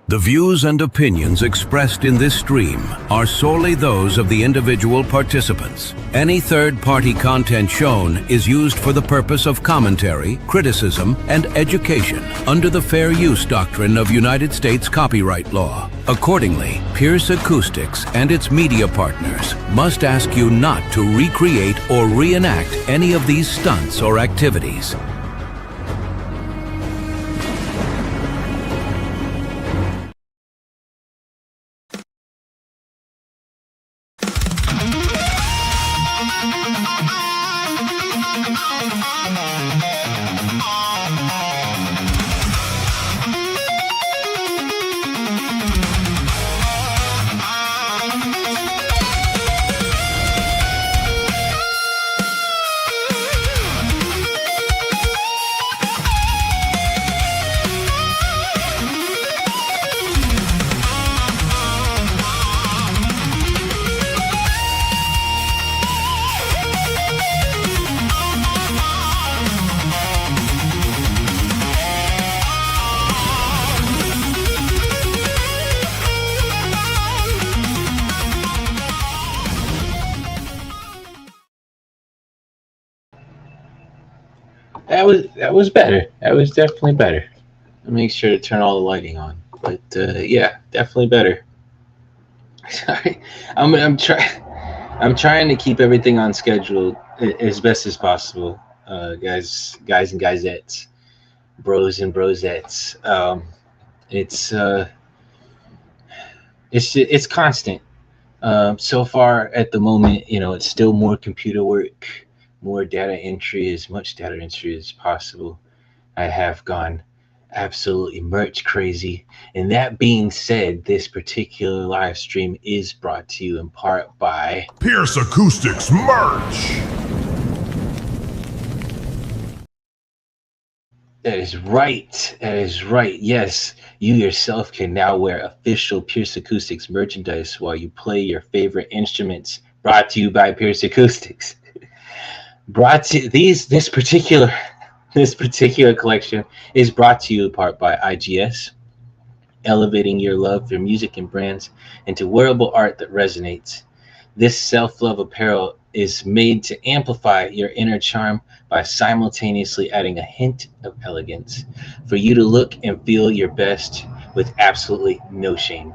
The views and opinions expressed in this stream are solely those of the individual participants. Any third-party content shown is used for the purpose of commentary, criticism, and education under the fair use doctrine of United States copyright law. Accordingly, Pierce Acoustics and its media partners must ask you not to recreate or reenact any of these stunts or activities. That was better. That was definitely better. I'll make sure to turn all the lighting on. But yeah, definitely better. Sorry, I'm trying to keep everything on schedule as best as possible, guys and guisettes, bros and brosettes. It's constant. So far at the moment, it's still more computer work, more data entry, as much data entry as possible. I have gone absolutely merch crazy. And that being said, this particular live stream is brought to you in part by Pierce Acoustics merch. That is right. That is right. Yes, you yourself can now wear official Pierce Acoustics merchandise while you play your favorite instruments. Brought to you by Pierce Acoustics. This particular collection is brought to you in part by IGS, elevating your love for music and brands into wearable art that resonates. This self-love apparel is made to amplify your inner charm by simultaneously adding a hint of elegance for you to look and feel your best with absolutely no shame,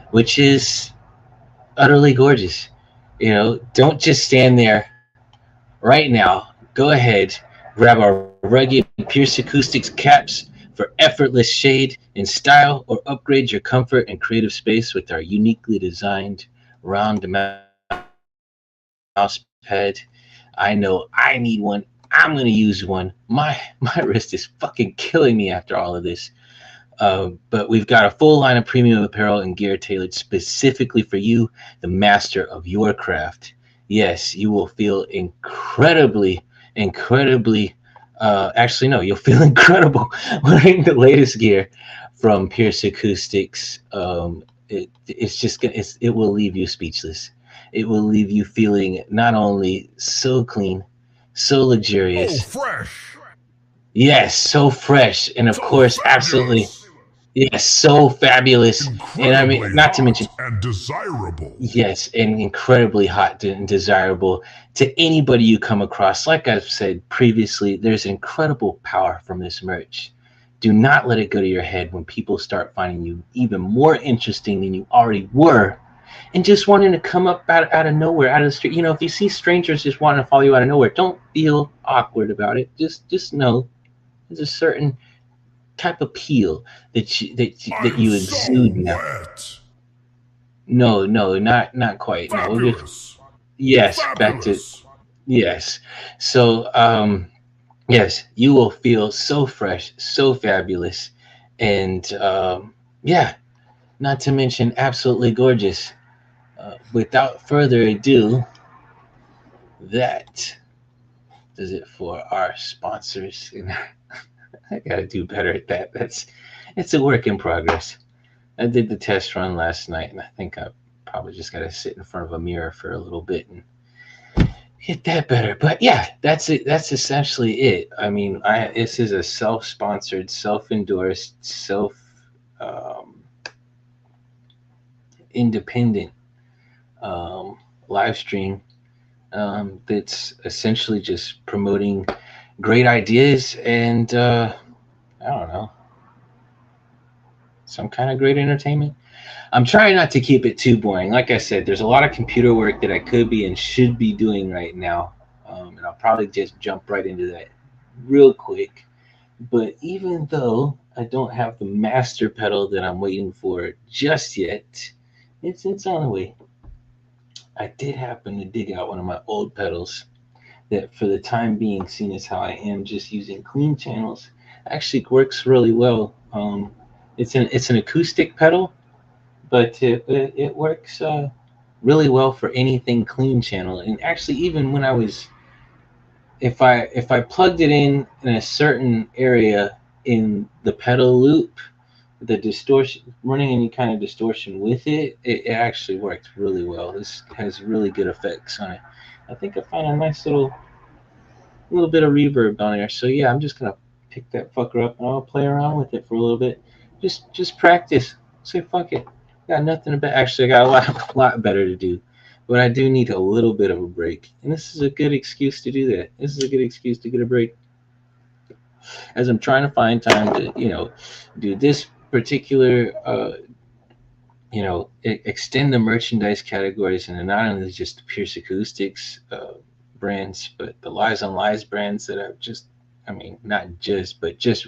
which is utterly gorgeous. Don't just stand there. Right now, go ahead, grab our rugged Pierce Acoustics caps for effortless shade and style, or upgrade your comfort and creative space with our uniquely designed round mouse pad. I know I need one. I'm going to use one. My wrist is fucking killing me after all of this. But we've got a full line of premium apparel and gear tailored specifically for you, the master of your craft. Yes, you will feel incredibly, actually, no, you'll feel incredible wearing the latest gear from Pierce Acoustics. It will leave you speechless. It will leave you feeling not only so clean, so luxurious. Oh, fresh. Yes, so fresh. And of course, fabulous. Absolutely. Yes, so fabulous. And I mean, not to mention, and desirable. yes, and incredibly hot and desirable to anybody you come across. Like I've said previously, there's incredible power from this merch. Do not let it go to your head when people start finding you even more interesting than you already were, and just wanting to come up out of nowhere, out of the street. If you see strangers just wanting to follow you out of nowhere, don't feel awkward about it. Just know there's a certain type of appeal that you exude now. Wet. No, not quite. Fabulous. No, yes, Fabulous. back to yes. So yes, you will feel so fresh, so fabulous, and yeah, not to mention absolutely gorgeous. Without further ado, that does it for our sponsors. And I gotta do better at that. It's a work in progress. I did the test run last night, and I think I probably just gotta sit in front of a mirror for a little bit and get that better. But yeah, that's it. That's essentially it. I mean, this is a self-sponsored, self-endorsed, independent live stream that's essentially just promoting great ideas and I don't know, some kind of great entertainment. I'm trying not to keep it too boring. Like I said, there's a lot of computer work that I could be and should be doing right now, and I'll probably just jump right into that real quick. But even though I don't have the master pedal that I'm waiting for just yet, it's on the way. I did happen to dig out one of my old pedals that, for the time being, seeing as how I am just using clean channels, actually works really well. It's an acoustic pedal, but it works really well for anything clean channel. And actually, even when I was, if I plugged it in a certain area in the pedal loop, the distortion, running any kind of distortion with it actually worked really well. This has really good effects on it. I think I found a nice little bit of reverb on there. So yeah, I'm just gonna pick that fucker up and I'll play around with it for a little bit. Just practice. Say fuck it. Got nothing about. Actually, I got a lot better to do. But I do need a little bit of a break, and this is a good excuse to do that. This is a good excuse to get a break, as I'm trying to find time to, do this particular, extend the merchandise categories, and not only just the Pierce Acoustics brands, but the Lies on Lies brands that I've just, I mean, not just, but just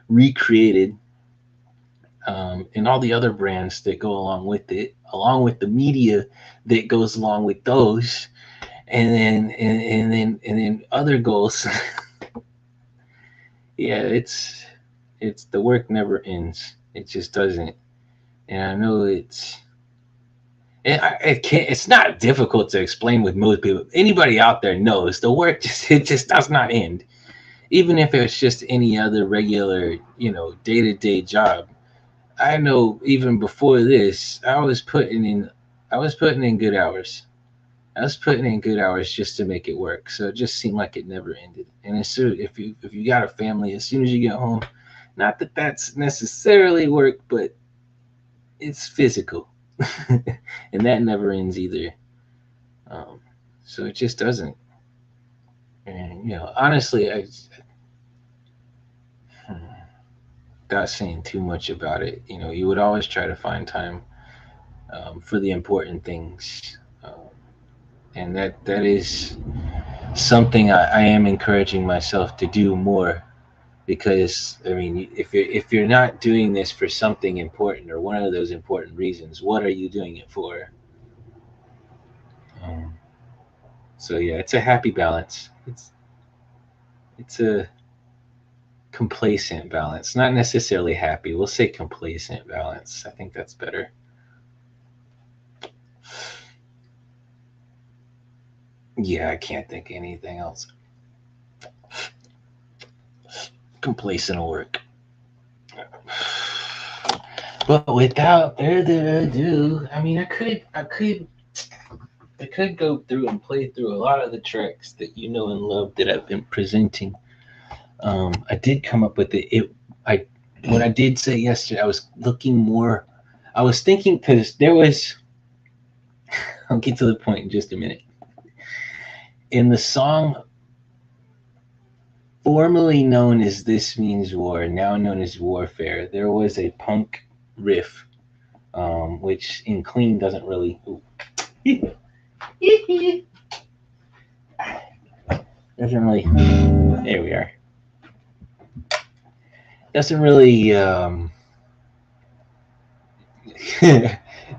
recreated, and all the other brands that go along with it, along with the media that goes along with those, and then other goals. Yeah, it's the work never ends. It just doesn't. And I know it can't. It's not difficult to explain with most people. Anybody out there knows the work just does not end. Even if it's just any other regular, day-to-day job. I know even before this, I was putting in good hours. I was putting in good hours just to make it work. So it just seemed like it never ended. And as soon, if you got a family, as soon as you get home, not that that's necessarily work, but it's physical, and that never ends either. So it just doesn't. And honestly, without saying too much about it, you would always try to find time for the important things, and that is something I am encouraging myself to do more. Because I mean, if you're not doing this for something important or one of those important reasons, what are you doing it for? Um, so yeah, it's a happy balance. It's a complacent balance, not necessarily happy. We'll say complacent balance. I think that's better. Yeah, I can't think of anything else. Complacent will work. But without further ado, I mean, I could go through and play through a lot of the tracks that you know and love that I've been presenting. I did come up with it. What I did say yesterday, I was looking more. I was thinking, because there was. I'll get to the point in just a minute. In the song formerly known as "This Means War," now known as "Warfare," there was a punk riff, which in clean doesn't really. Doesn't really. There we are. Doesn't really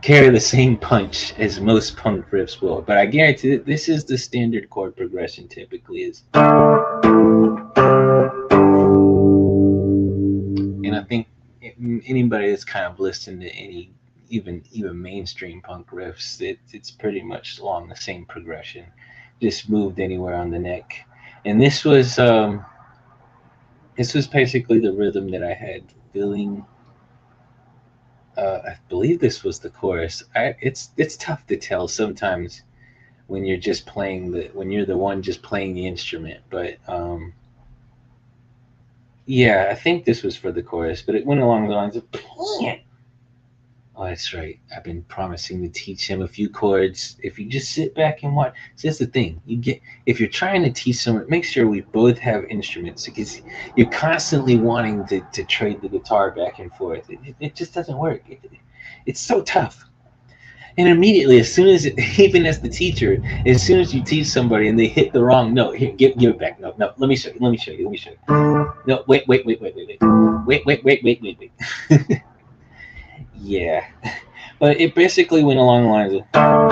carry the same punch as most punk riffs will, but I guarantee that this is the standard chord progression typically is. And I think anybody that's kind of listened to any even mainstream punk riffs, it's pretty much along the same progression, just moved anywhere on the neck. And this was basically the rhythm that I had feeling. I believe this was the chorus. It's tough to tell sometimes when you're just when you're the one just playing the instrument, but yeah, I think this was for the chorus, but it went along the lines of Oh, that's right. I've been promising to teach him a few chords. If you just sit back and watch, so that's the thing. If you're trying to teach someone, make sure we both have instruments because you're constantly wanting to trade the guitar back and forth. It just doesn't work. It's so tough. And immediately, as soon as even as the teacher, as soon as you teach somebody and they hit the wrong note, here, give it back. No, let me show you. Let me show you. No, wait. Yeah, but it basically went along the lines of. I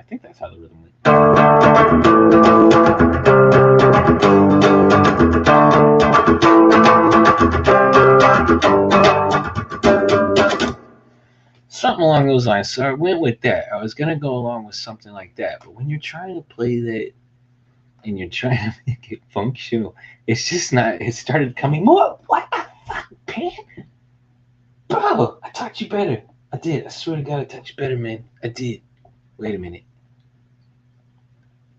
think that's how the rhythm went. Something along those lines. So I went with that. I was gonna go along with something like that, but when you're trying to play that and you're trying to make it functional, it's just not. It started coming more. What the fuck, man? Bro, I taught you better. I did. I swear to God, I taught you better, man. I did. Wait a minute.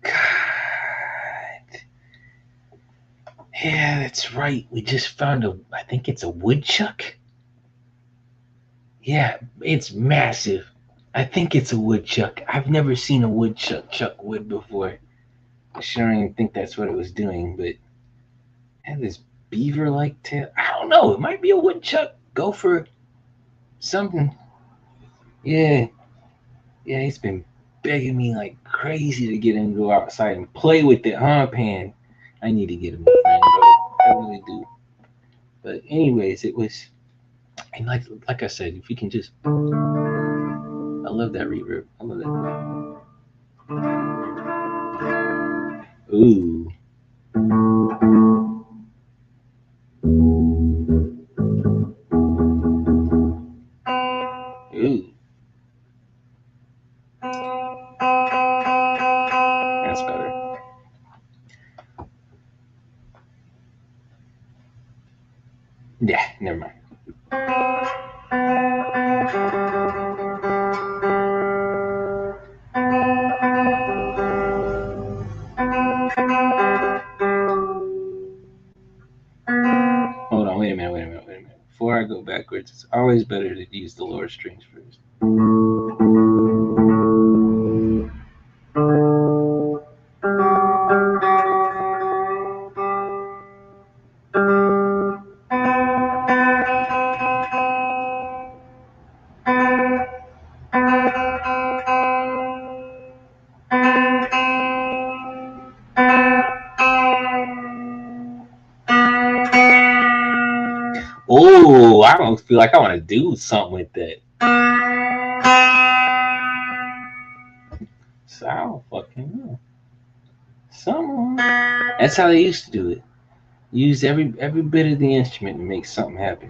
God. Yeah, that's right. We just found I think it's a woodchuck. Yeah, it's massive. I think it's a woodchuck. I've never seen a woodchuck chuck wood before. I sure don't even think that's what it was doing, but it had this beaver-like tail. I don't know. It might be a woodchuck. Go for something. Yeah, he's been begging me like crazy to get him to go outside and play with it, huh, Pan? I need to get him a friend, bro. I really do. But anyways, it was, and like I said, if you can just, I love that reverb. I love that. Ooh. Ooh. That's better. Yeah, never mind. Hold on, wait a minute. Before I go backwards, it's always better to use the lower strings first. Oh, I don't feel like I want to do something with that. So I don't fucking know. Something. That's how they used to do it. Use every bit of the instrument to make something happen.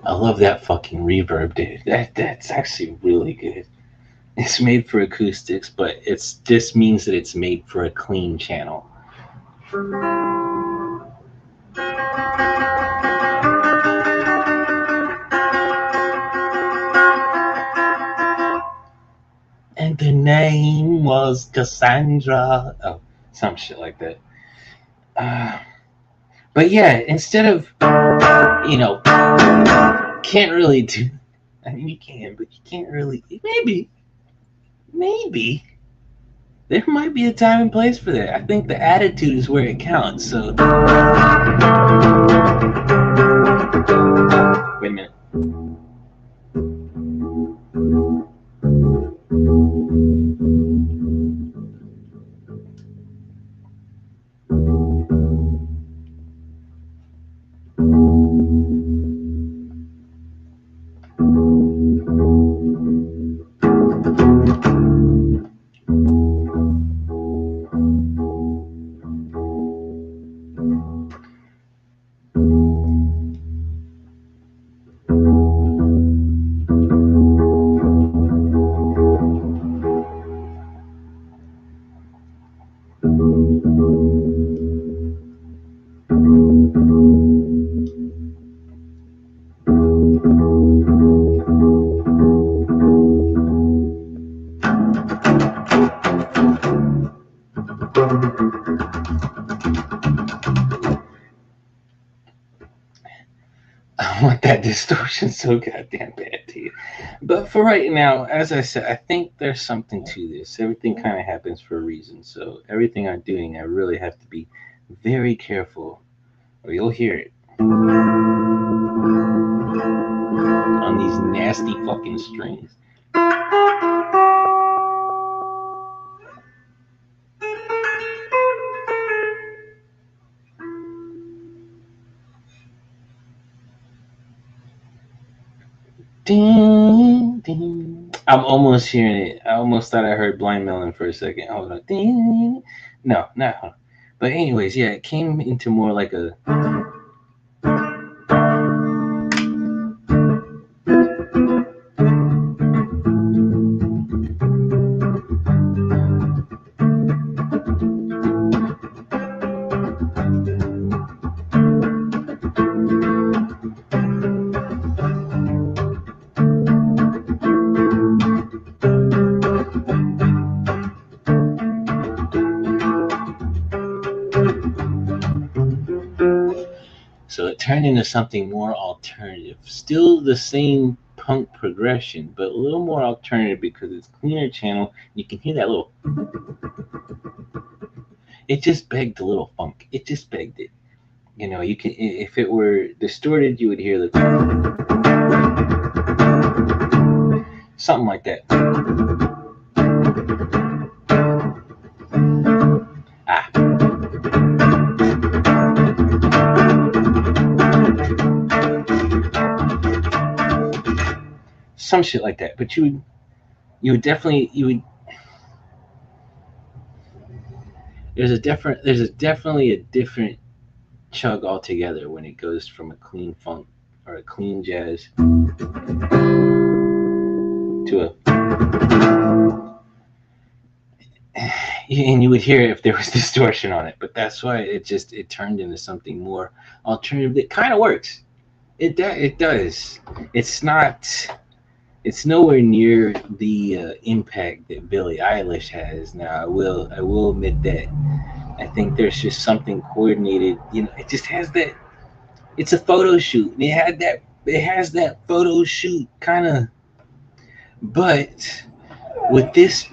I love that fucking reverb, dude. That's actually really good. It's made for acoustics, but it's just means that it's made for a clean channel. And the name was Cassandra. Oh, some shit like that. But yeah, instead of, can't really do. I mean, you can, but you can't really. Maybe there might be a time and place for that. I think the attitude is where it counts. So wait a minute. Yeah, distortion's so goddamn bad, dude. But for right now, as I said, I think there's something to this. Everything kind of happens for a reason. So everything I'm doing, I really have to be very careful, or you'll hear it on these nasty fucking strings. Ding, ding. I'm almost hearing it. I almost thought I heard Blind Melon for a second. Hold on. Ding. No, not. But anyways, yeah, it came into more like a. So it turned into something more alternative. Still the same punk progression, but a little more alternative because it's cleaner channel. You can hear that little. It just begged a little funk. It just begged it. You know, you can if it were distorted, you would hear the something like that. Ah. Some shit like that. But you would definitely there's definitely a different chug altogether when it goes from a clean funk or a clean jazz to a and you would hear it if there was distortion on it, but that's why it turned into something more alternative that kind of works. It does. It's nowhere near the impact that Billie Eilish has. Now I will admit that. I think there's just something coordinated. You know, it just has that. It's a photo shoot. It has that photo shoot kind of. But with this,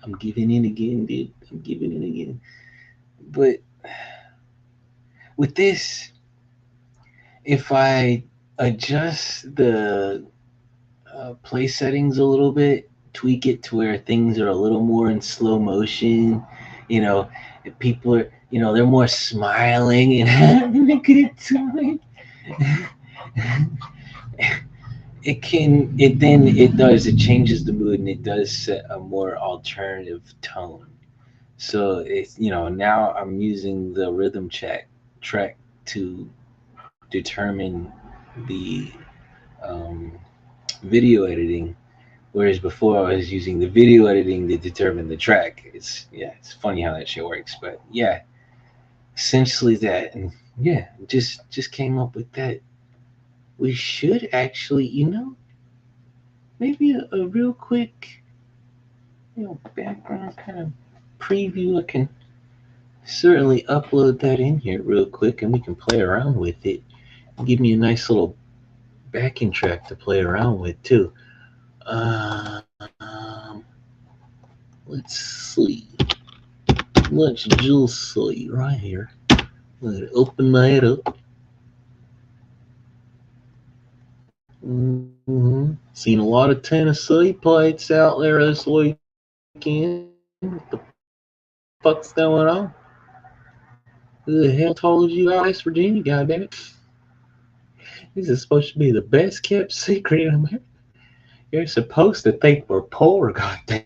I'm giving in again, dude. I'm giving in again. But with this, if I adjust the play settings a little bit, tweak it to where things are a little more in slow motion, you know, people are, you know, they're more smiling and having a good time. It changes the mood and it does set a more alternative tone. So it's, you know, now I'm using the rhythm track to determine the um, video editing, whereas before I was using the video editing to determine the track. It's funny how that shit works, but yeah, essentially that, and yeah, just came up with that. We should actually, you know, maybe a real quick, you know, background kind of preview. I can certainly upload that in here real quick, and we can play around with it. Give me a nice little backing track to play around with too. Let's see. Let's just see right here. Let open that up. Seen a lot of Tennessee plates out there this weekend. What the fuck's going on? Who the hell told you about West Virginia, goddammit? This is supposed to be the best kept secret in America. You're supposed to think we're poor, goddammit.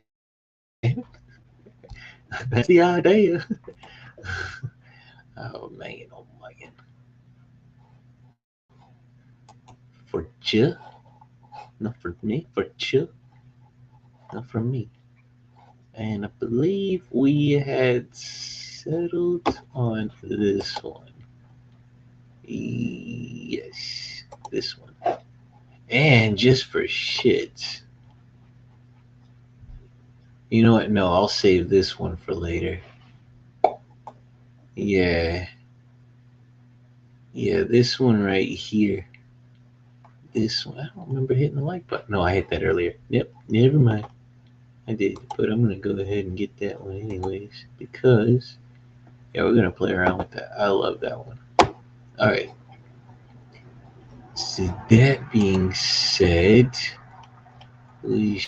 That's the idea. Oh man, oh man. For you, not for me, for you, not for me. And I believe we had settled on this one. Yes, this one. And just for shits, you know what? No, I'll save this one for later. Yeah. Yeah, this one right here. This one. I don't remember hitting the like button. No, I hit that earlier. Yep, never mind. I did. But I'm going to go ahead and get that one anyways. Because, yeah, we're going to play around with that. I love that one. All right. So that being said, we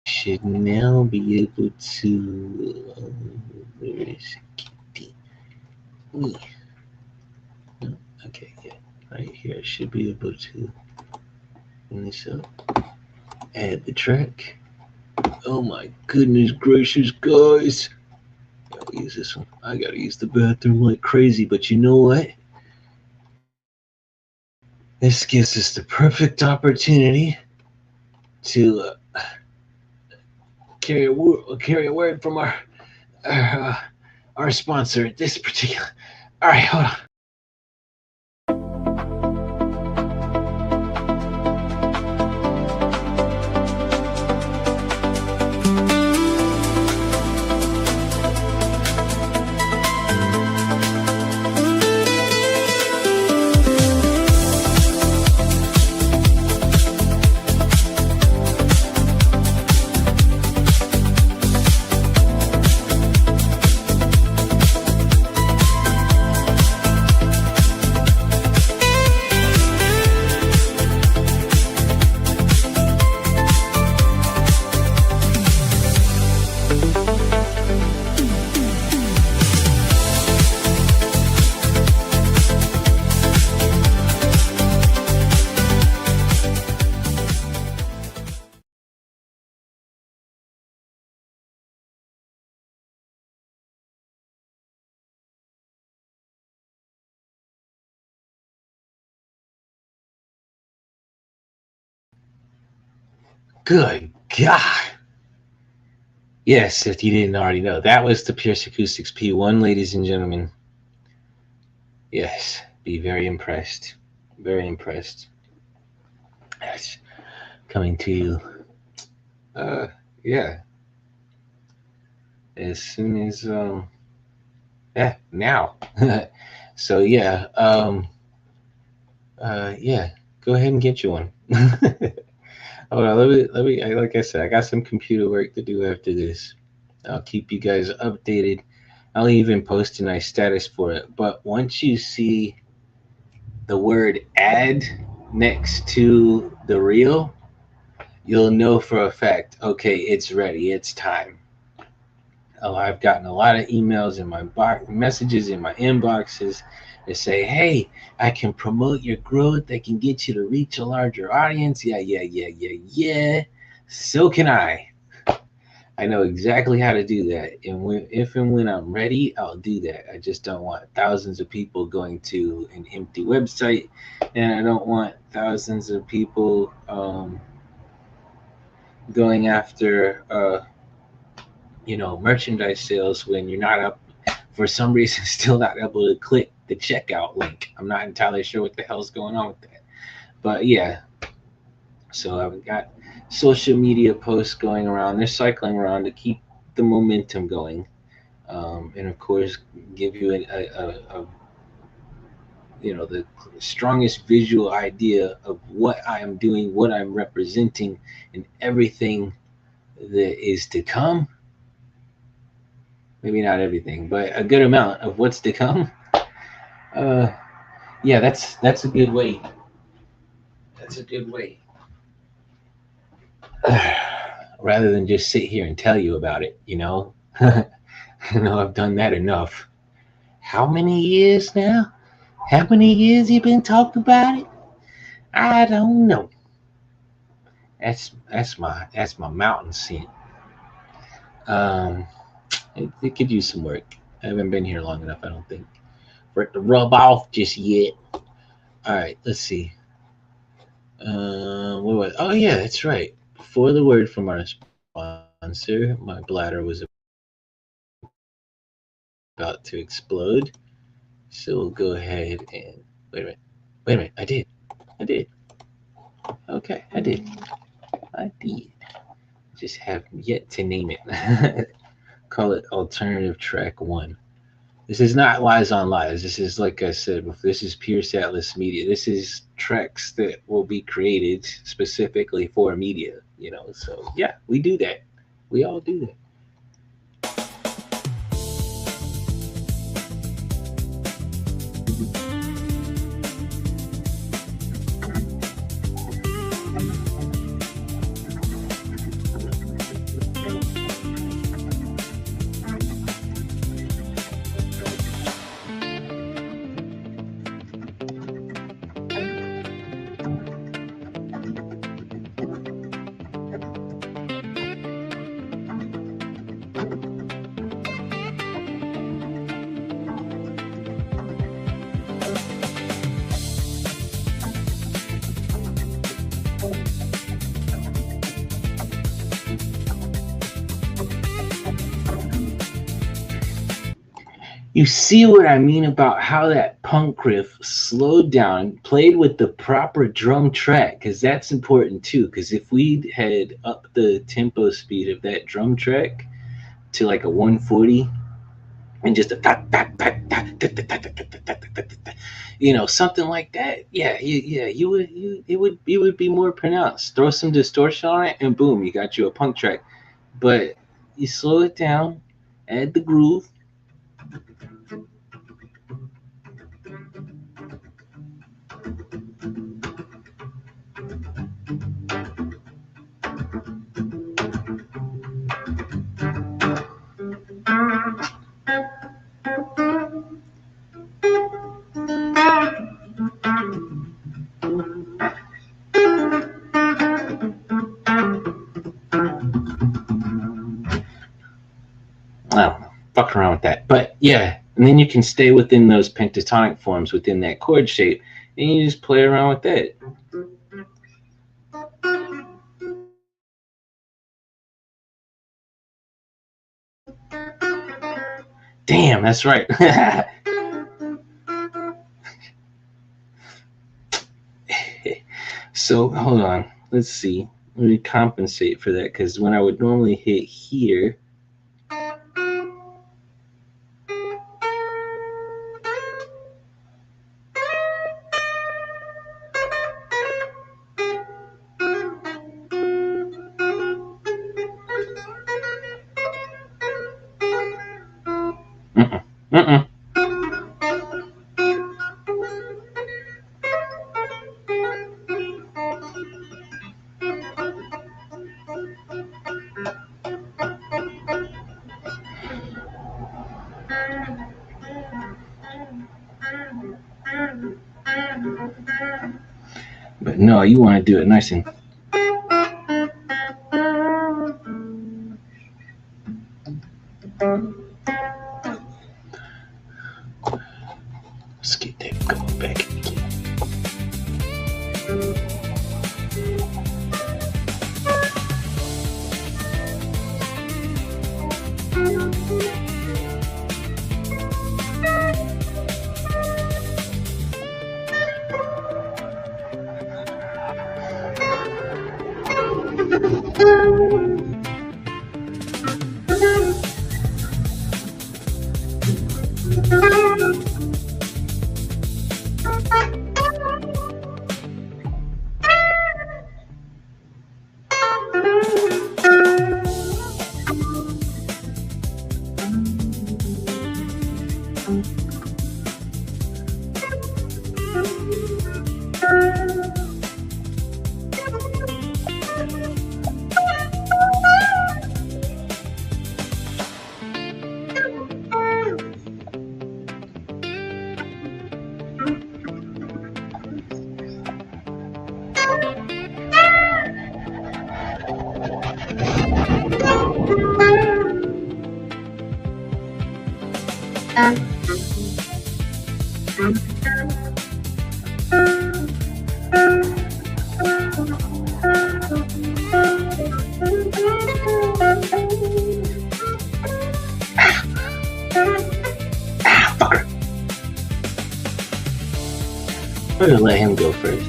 should now be able to. Where is it? No, okay, yeah. Right here, I should be able to bring this up. Add the track. Oh my goodness gracious, guys. I'll use this one. I gotta use the bathroom like crazy, but you know what? This gives us the perfect opportunity to carry a word from our, our sponsor at this particular. All right, hold on. Good God. Yes, if you didn't already know, that was the Pierce Acoustics P1, ladies and gentlemen. Yes, be very impressed. Very impressed. Yes, coming to you. Yeah, as soon as now. So yeah, yeah, go ahead and get you one. Hold on, let me. Like I said, I got some computer work to do after this. I'll keep you guys updated. I'll even post a nice status for it. But once you see the word "add" next to the reel, you'll know for a fact. Okay, it's ready. It's time. Oh, I've gotten a lot of emails in my messages in my inboxes that say, "Hey, I can promote your growth. I can get you to reach a larger audience." Yeah. So can I. I know exactly how to do that, and if and when I'm ready, I'll do that. I just don't want thousands of people going to an empty website, and I don't want thousands of people going after merchandise sales when you're not up for some reason still not able to click the checkout link. I'm not entirely sure what the hell's going on with that, but yeah. So I've got social media posts going around. They're cycling around to keep the momentum going, and of course give you the strongest visual idea of what I am doing, what I'm representing, and everything that is to come. Maybe not everything, but a good amount of what's to come. Uh, yeah, that's a good way. That's a good way. Rather than just sit here and tell you about it, I've done that enough. How many years now? How many years you been talking about it? I don't know. That's my mountain scent. Um, it could use some work. I haven't been here long enough, I don't think, for it to rub off just yet. All right, let's see. What was? Oh yeah, that's right. Before the word from our sponsor, my bladder was about to explode. So we'll go ahead and wait a minute. Wait a minute. I did. Okay, I did. Just have yet to name it. Call it alternative track one. This is not Lies on Lies. This is, like I said before, this is Pierce Atlas Media. This is tracks that will be created specifically for media, you know. So yeah, we do that. We all do that. You see what I mean about how that punk riff slowed down, played with the proper drum track, because that's important too. Because if we had up the tempo speed of that drum track to like a 140 and just a you know, something like that, it would be more pronounced. Throw some distortion on it, and boom, you got you a punk track. But you slow it down, add the groove. I don't know, fuck around with that. But yeah, and then you can stay within those pentatonic forms within that chord shape, and you just play around with that. Damn, that's right. So hold on, let's see. Let me compensate for that, because when I would normally hit here, but no, you want to do it nice and. Let's get that going back again. I'm gonna let him go first.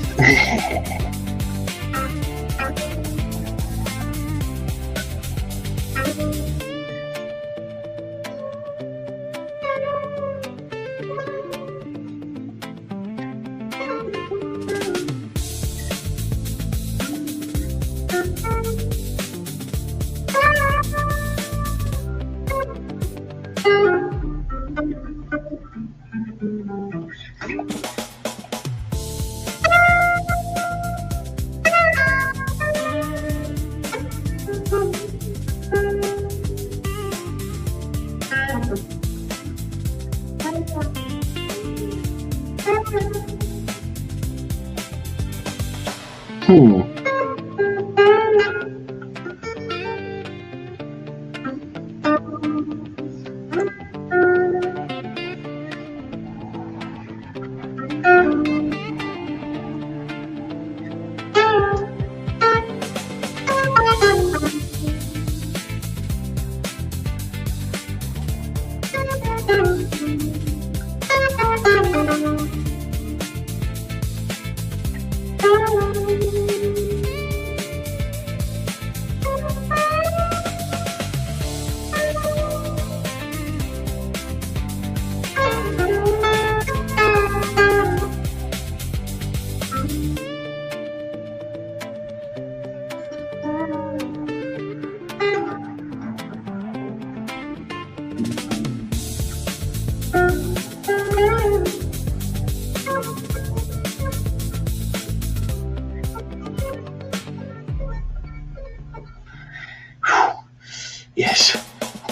Yes.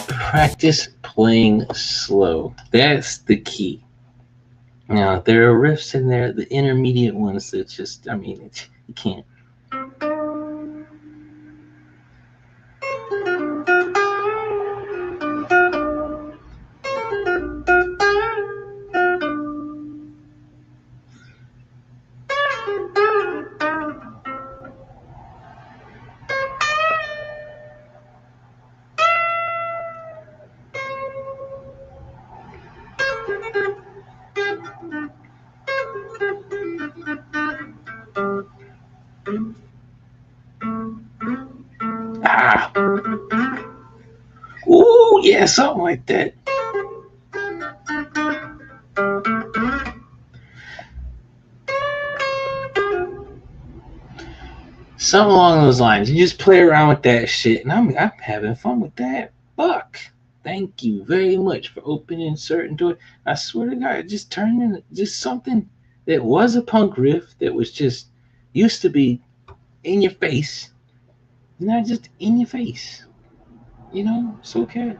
Practice playing slow. That's the key. Now, there are riffs in there, the intermediate ones that just, I mean, you can't. Ah. Ooh, yeah, something like that. Something along those lines. You just play around with that shit, and I'm having fun with that. Fuck. Thank you very much for opening certain doors. I swear to God, it just turned into just something that was a punk riff that was just used to be in your face, not just in your face. You know, it's okay.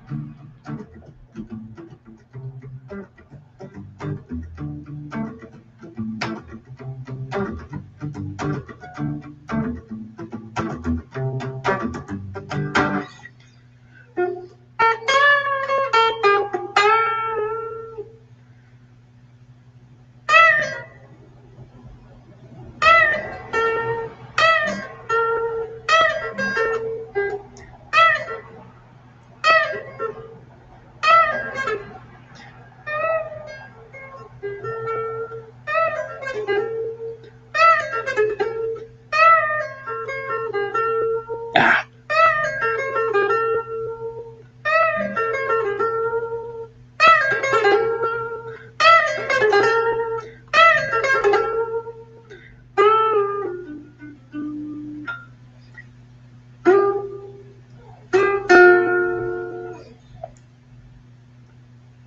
Ah.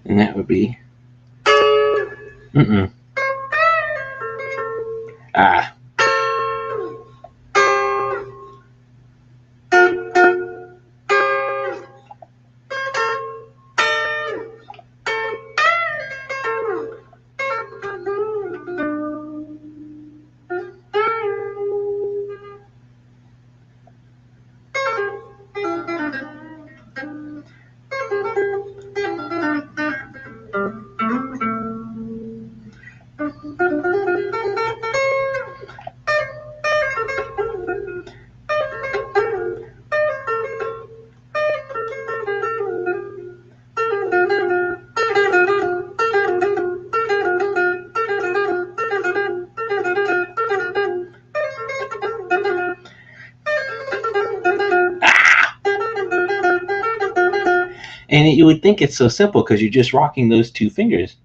And that would be ah. And you would think it's so simple because you're just rocking those two fingers.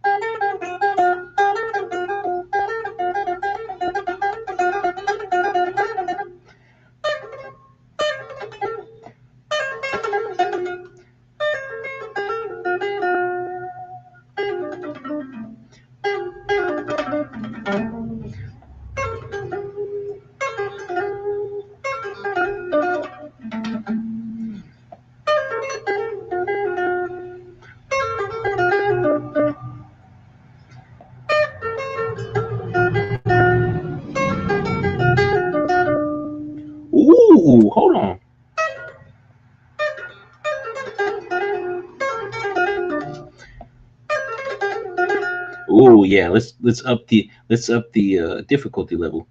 yeah, let's up the difficulty level.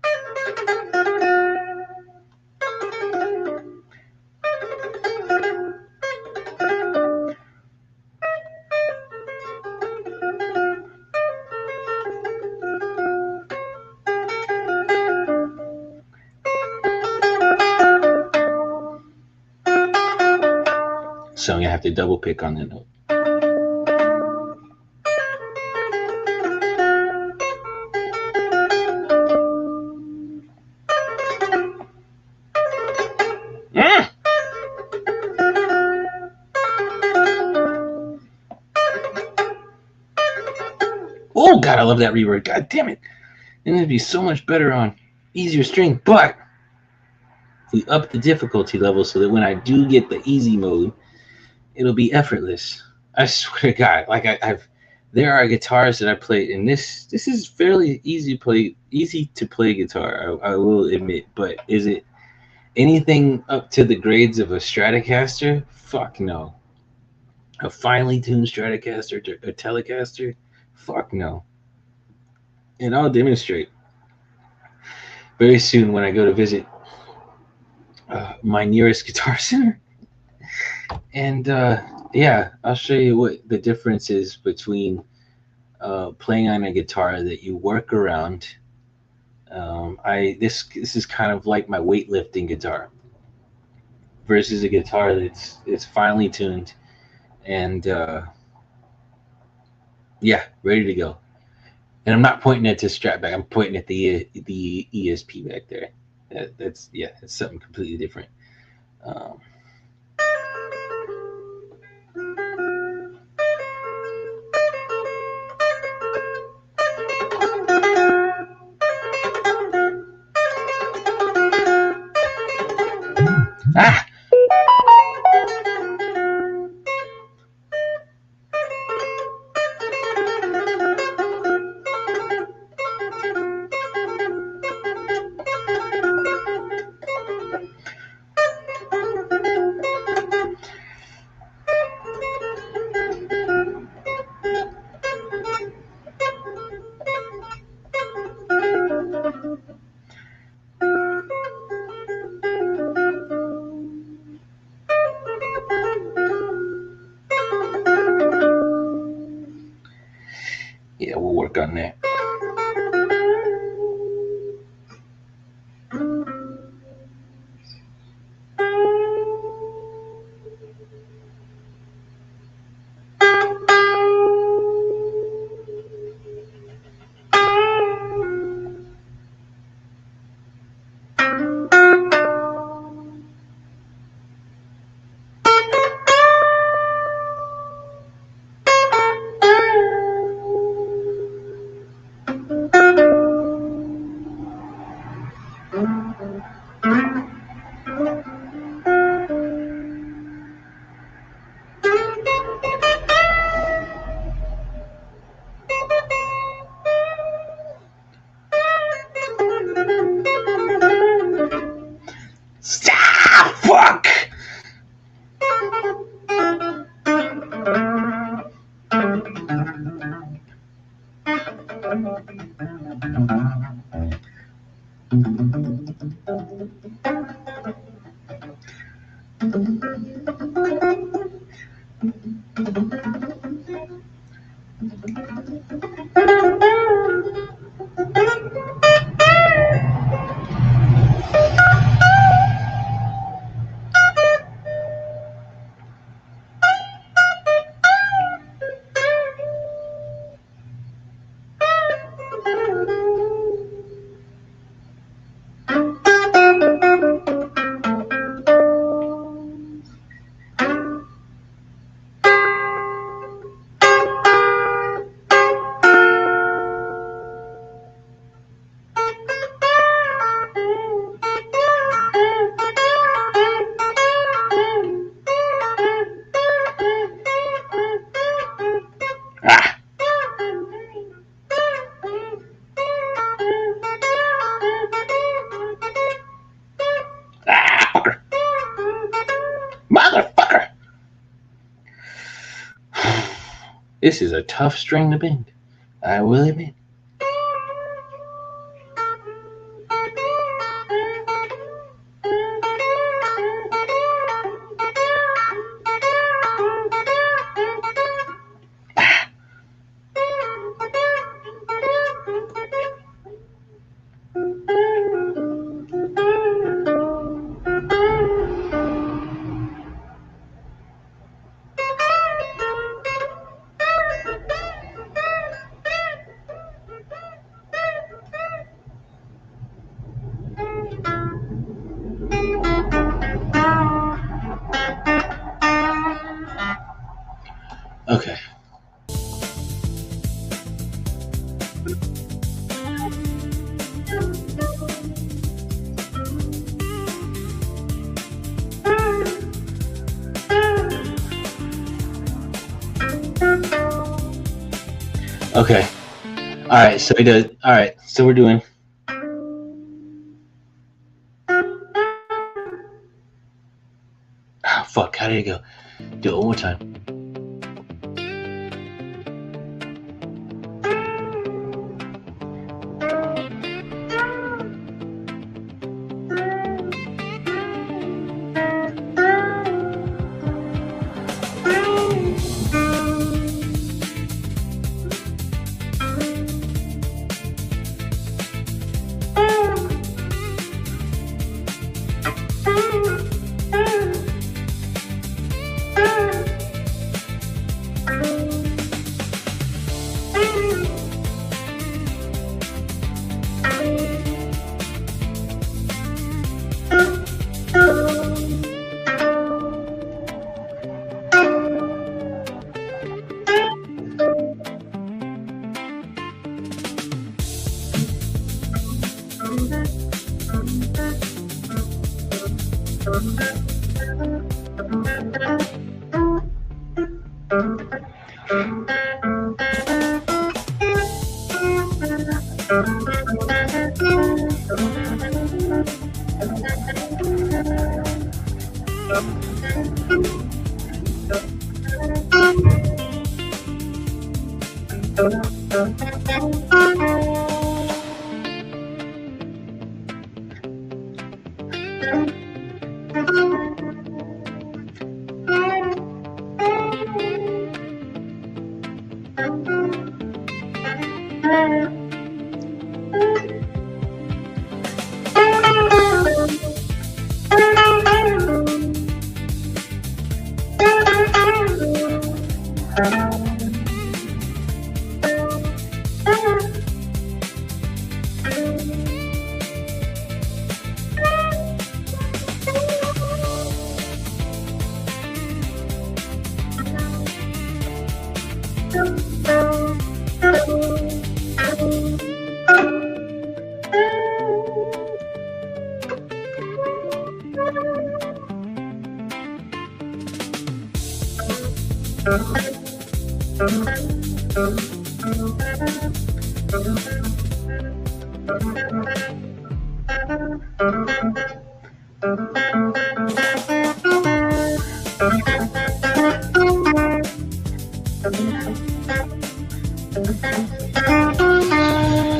So you have to double pick on that note. Oh God, I love that reverb. God damn it. And it'd be so much better on easier string, but we up the difficulty level so that when I do get the easy mode, it'll be effortless. I swear to God, like I've there are guitars that I play, and this is fairly easy to play guitar. I will admit, but is it anything up to the grades of a Stratocaster? Fuck no. A finely tuned Stratocaster, a Telecaster? Fuck no. And I'll demonstrate very soon when I go to visit my nearest Guitar Center. And yeah, I'll show you what the difference is between playing on a guitar that you work around. This is kind of like my weightlifting guitar versus a guitar that's finely tuned and yeah, ready to go. And I'm not pointing at the strap back. I'm pointing at the ESP back there. That's something completely different. Ah! Yeah, we'll work on that. Stop! Fuck! Fucker. Motherfucker. This is a tough string to bend. I will admit. Okay. Okay. All right. So he does. All right. So we're doing. Oh, fuck. How did it go? Do it one more time.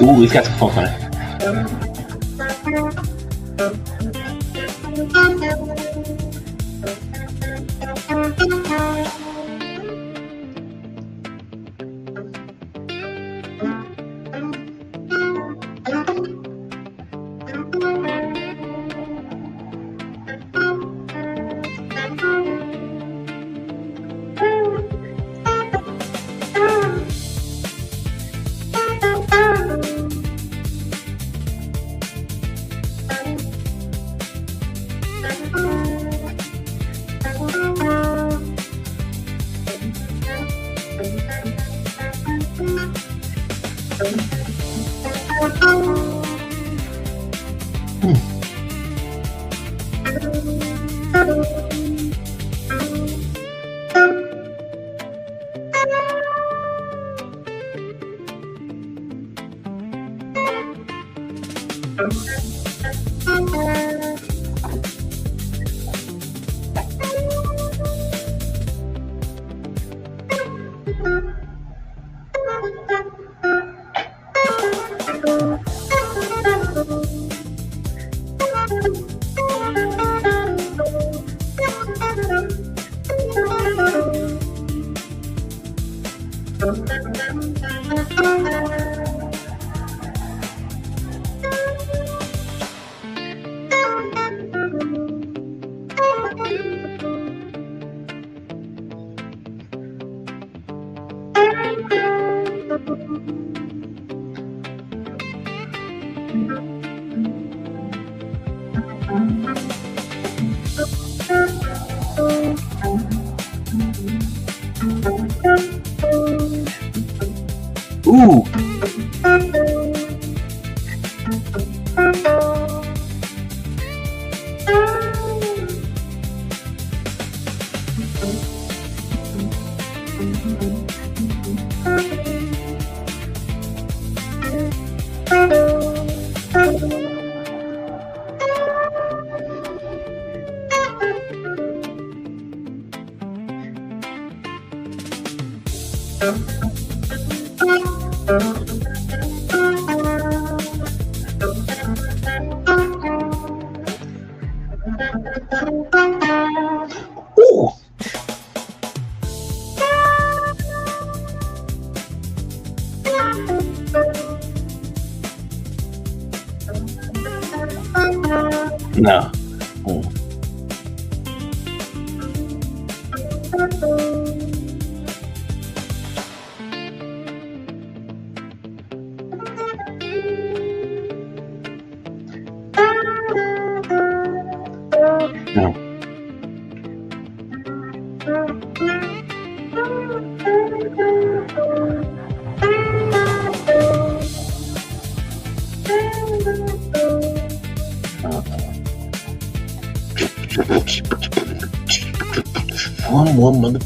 Ooh, he's got some funk on it. Ooh. Ooh. No. No. One mother.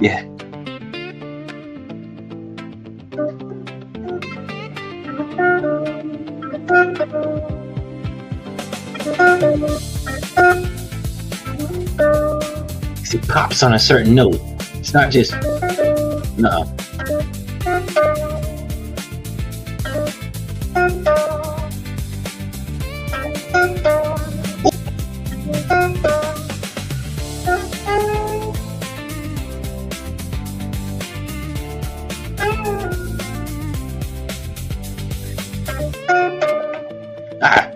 Yeah. It pops on a certain note. It's not just no. Ah.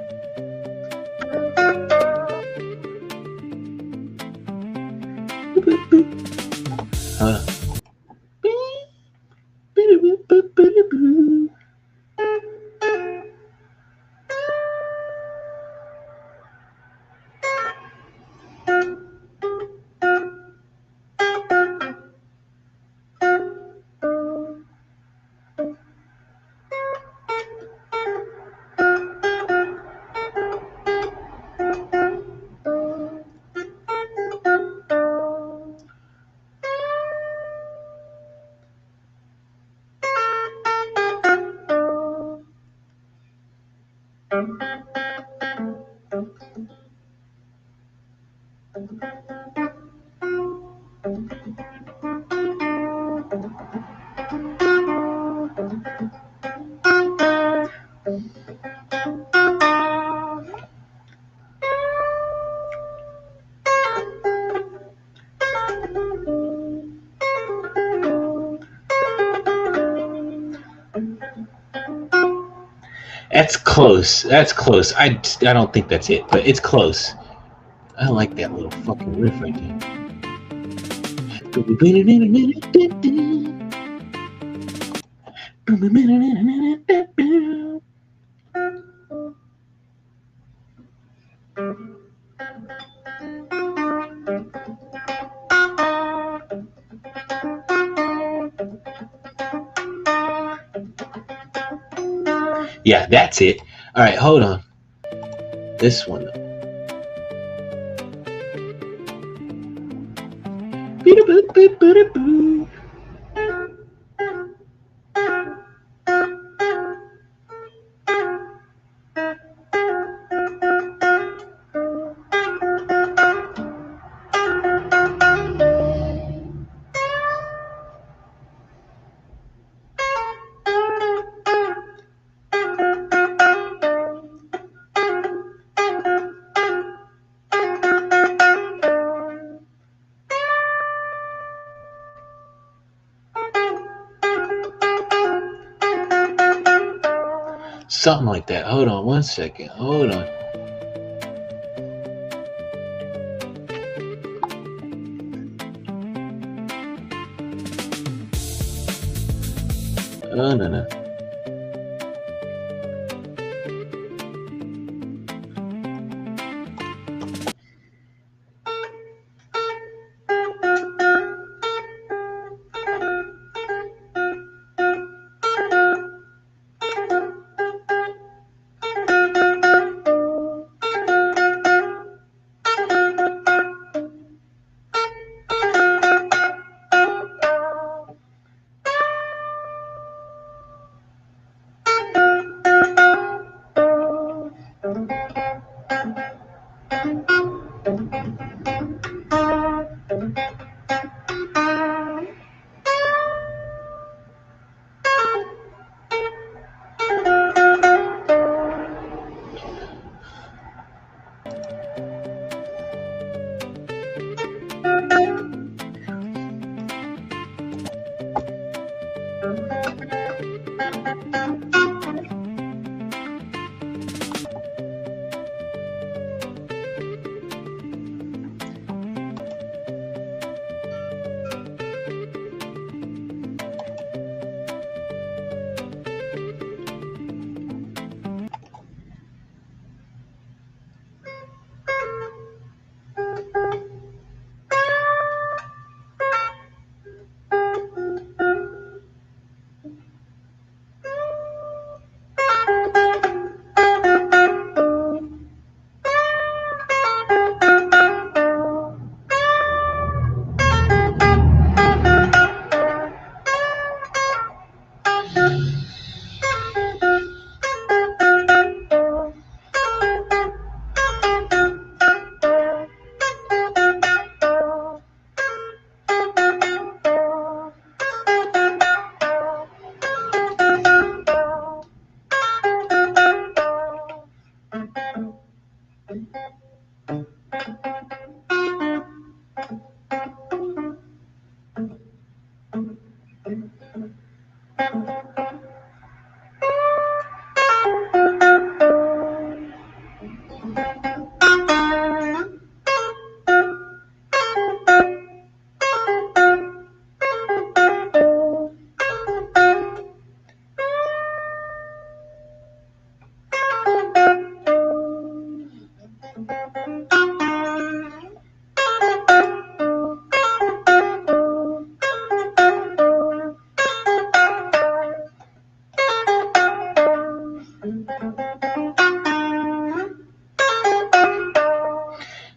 That's close. That's close. I don't think that's it, but it's close. I like that little fucking riff right there. Yeah, that's it. All right, hold on. This one. Something like that. Hold on one second. Hold on. Oh, no.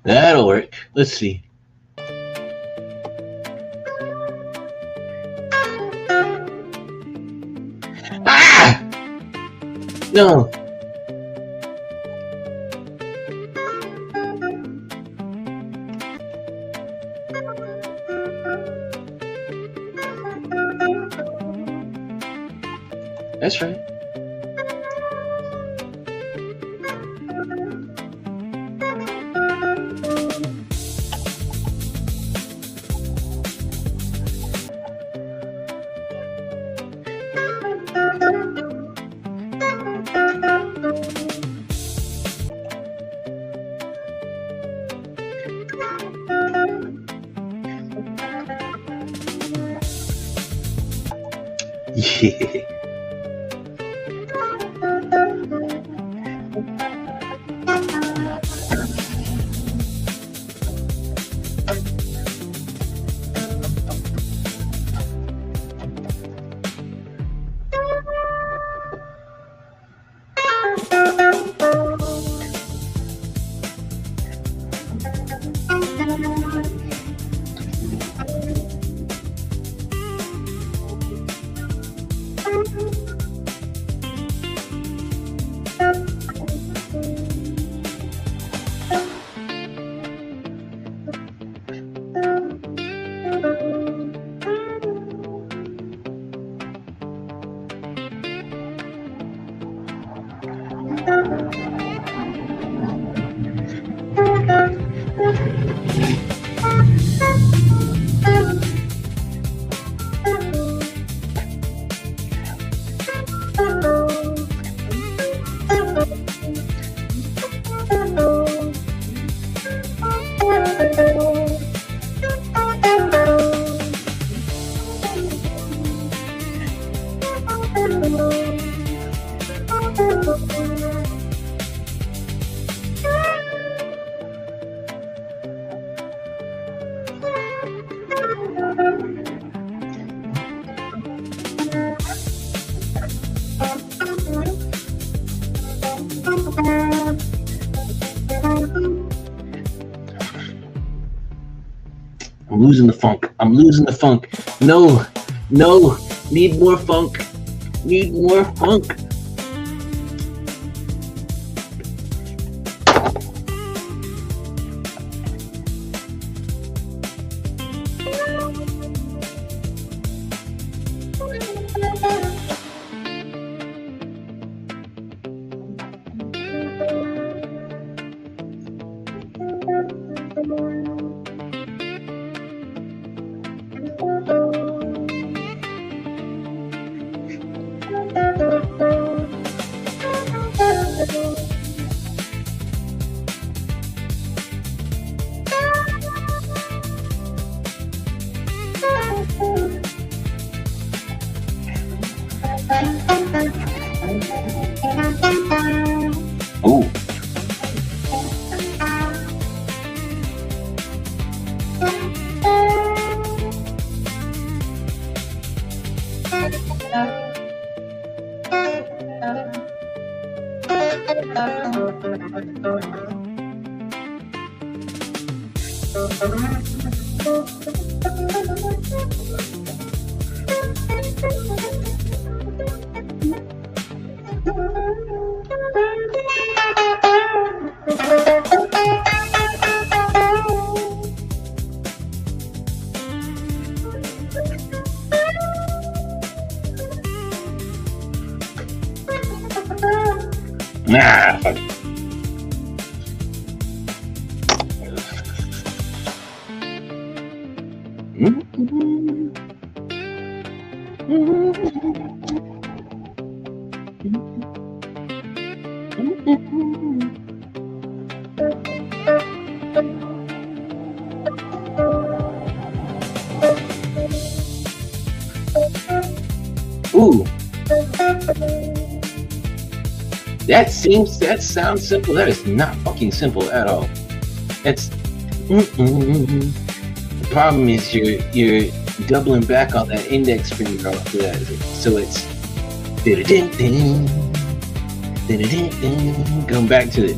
That'll work. Let's see. Ah! No. That's right. Yeah. losing the funk. I'm losing the funk. No, no, need more funk. Need more funk. Ooh. Nah, fuck. Ooh. That sounds simple. That is not fucking simple at all. That's the problem is you're doubling back on that index finger off that. So it's going back to the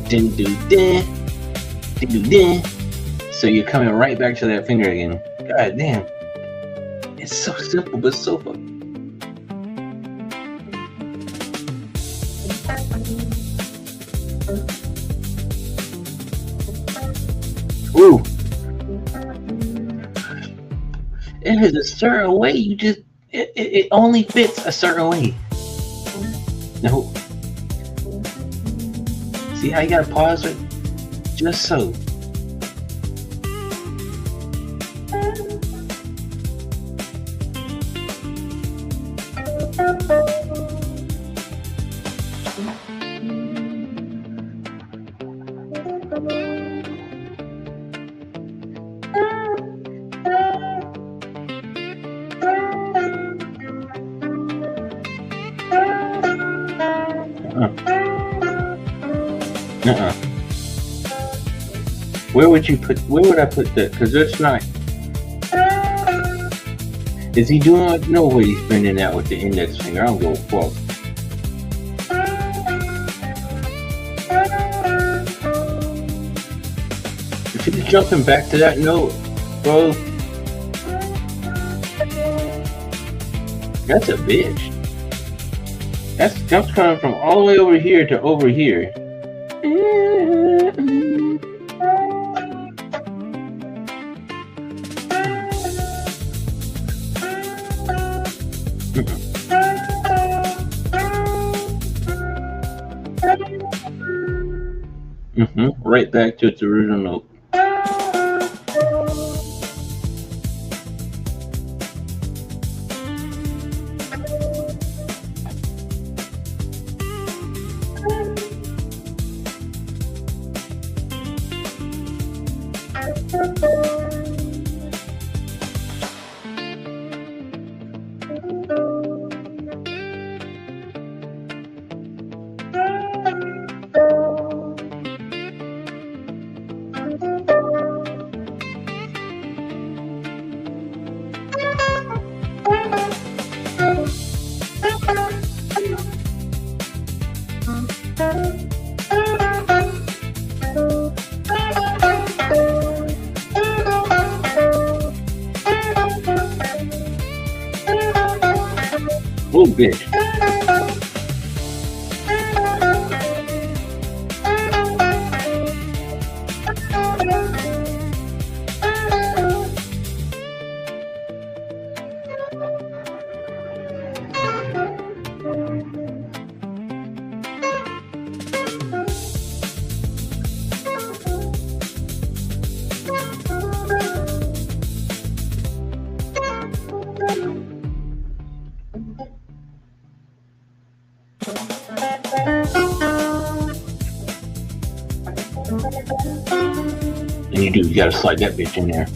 so you're coming right back to that finger again. God damn. It's so simple but so fucking. Ooh. It is a certain way. You just it only fits a certain way. No. See how you gotta pause it? Just so. Where would I put that? Because that's not. Is he doing it? No way he's bending that with the index finger. I don't go fuck. If he's jumping back to that note, bro, that's a bitch. That's coming from all the way over here to over here. Right back to its original note. Oh, bitch. And you gotta slide that bitch in there.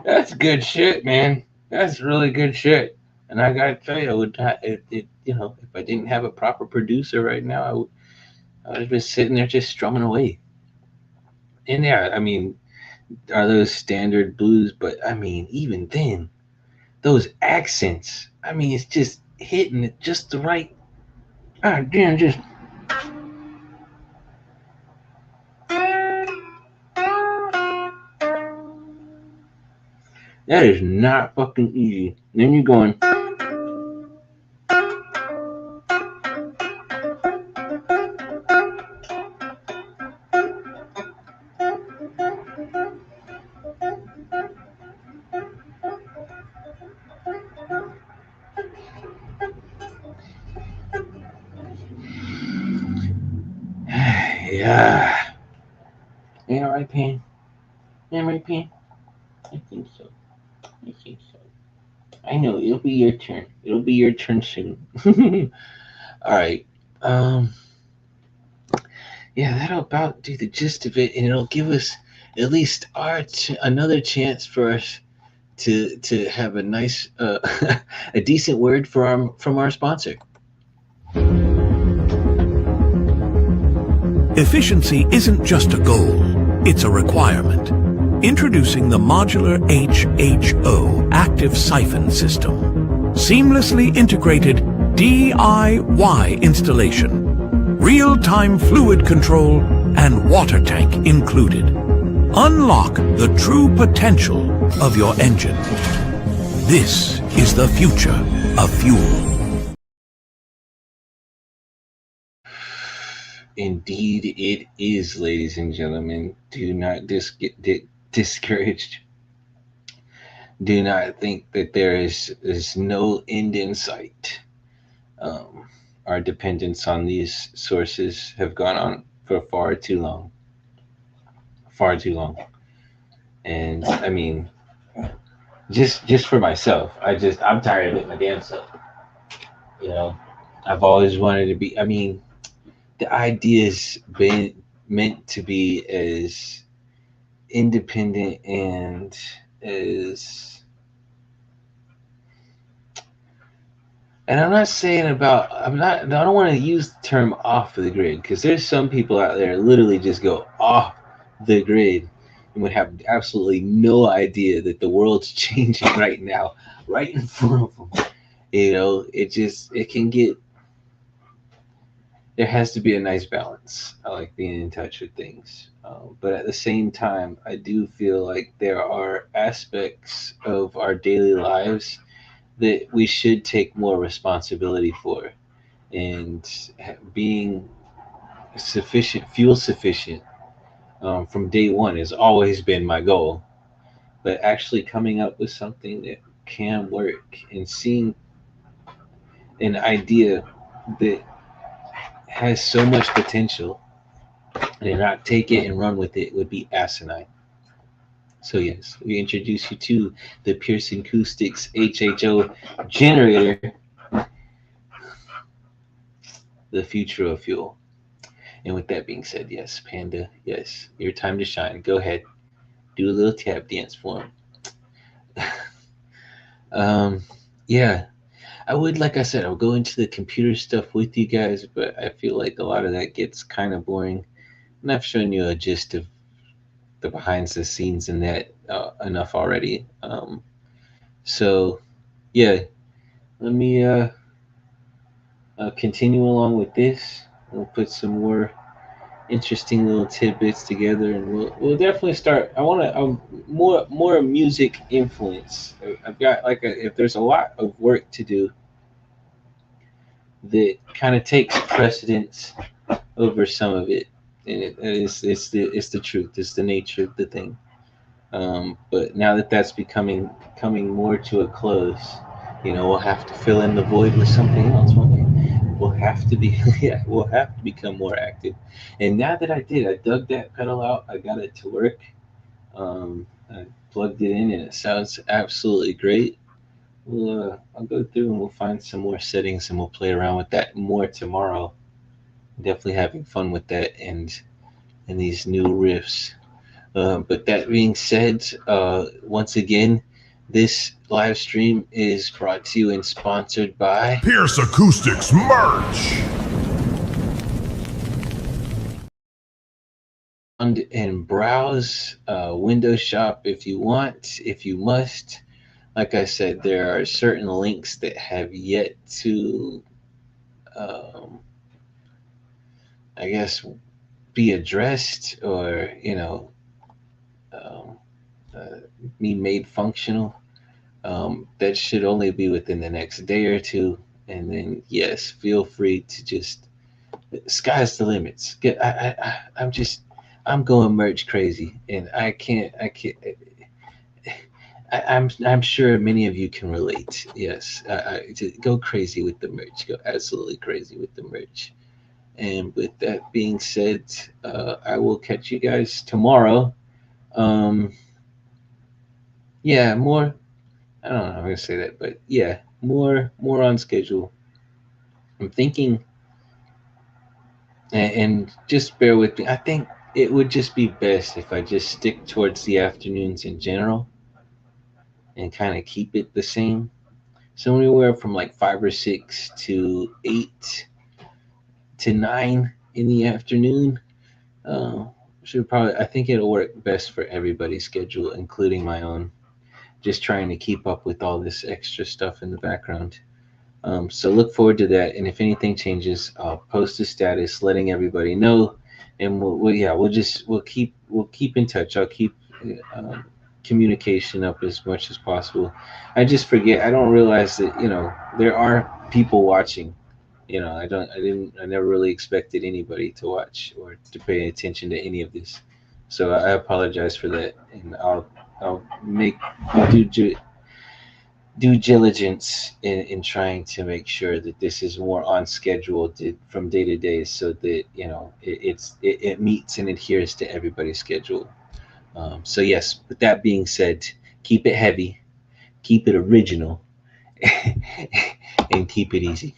That's good shit, man. That's really good shit. And I gotta tell you, if I didn't have a proper producer right now, I would have been sitting there just strumming away. And yeah, I mean, are those standard blues? But I mean, even then, those accents. I mean, it's just hitting it just the right. Ah, damn, just. That is not fucking easy. Then you're going. Yeah. Ain't all right, Pan? Ain't all right, Pan? I think so. I think so. I know it'll be your turn. It'll be your turn soon. All right. Um. Yeah, that'll about do the gist of it, and it'll give us at least another chance for us to have a nice, a decent word from our sponsor. Efficiency isn't just a goal, it's a requirement. Introducing the modular HHO active siphon system. Seamlessly integrated DIY installation. Real-time fluid control and water tank included. Unlock the true potential of your engine. This is the future of fuel. Indeed, it is, ladies and gentlemen. Do not get discouraged. Do not think that is no end in sight. Our dependence on these sources have gone on for far too long. Far too long. And I mean, just for myself, I'm tired of it my damn self. You know, I've always wanted to be. I mean, the idea's been meant to be as independent and as And I'm not saying about, I'm not, I don't want to use the term off the grid, because there's some people out there literally just go off the grid and would have absolutely no idea that the world's changing right now, right in front of them. You know, it can get, there has to be a nice balance. I like being in touch with things. But at the same time, I do feel like there are aspects of our daily lives that we should take more responsibility for. And being sufficient, fuel sufficient from day one has always been my goal. But actually coming up with something that can work and seeing an idea that has so much potential and not take it and run with it would be asinine. So yes, we introduce you to the Pierce Acoustics HHO generator, the future of fuel. And with that being said, yes, Panda, yes, your time to shine. Go ahead, do a little tap dance for him. um, yeah, I would, like I said, I'll go into the computer stuff with you guys, but I feel like a lot of that gets kind of boring. And I've shown you a gist of the behind the scenes in that enough already. So yeah, let me continue along with this. We'll put some more interesting little tidbits together, and we'll definitely start. I want to more music influence. I've got like if there's a lot of work to do that kind of takes precedence over some of it, and it's the truth. It's the nature of the thing. But now that that's becoming coming more to a close, you know, we'll have to fill in the void with something else, won't we? We'll have to be, yeah, we'll have to become more active. And now that I did, I dug that pedal out, I got it to work. I plugged it in, and it sounds absolutely great. I'll go through and we'll find some more settings, and we'll play around with that more tomorrow. Definitely having fun with that and these new riffs. But that being said, once again, this live stream is brought to you and sponsored by Pierce Acoustics merch. and browse, window shop if you want, if you must. Like I said, there are certain links that have yet to, um, I guess, be addressed or, um, uh, be made functional. That should only be within the next day or two. And then, yes, feel free to just, sky's the limits. I'm going merch crazy, and I'm sure many of you can relate. Yes, to go crazy with the merch. Go absolutely crazy with the merch. And with that being said, I will catch you guys tomorrow. Um, yeah, more. I don't know how I'm gonna say that, but yeah, more on schedule. I'm thinking, and just bear with me. I think it would just be best if I just stick towards the afternoons in general and kind of keep it the same. So anywhere from like 5 or 6 to 8 to 9 in the afternoon. Uh, should probably. I think it'll work best for everybody's schedule, including my own. Just trying to keep up with all this extra stuff in the background. So look forward to that. And if anything changes, I'll post a status letting everybody know. And we'll keep in touch. I'll keep um, communication up as much as possible. I don't realize that there are people watching. I never really expected anybody to watch or to pay attention to any of this. So I apologize for that, and I'll make due due diligence in trying to make sure that this is more on schedule from day to day, so that it meets and adheres to everybody's schedule. So yes, with that being said, keep it heavy, keep it original, and keep it easy.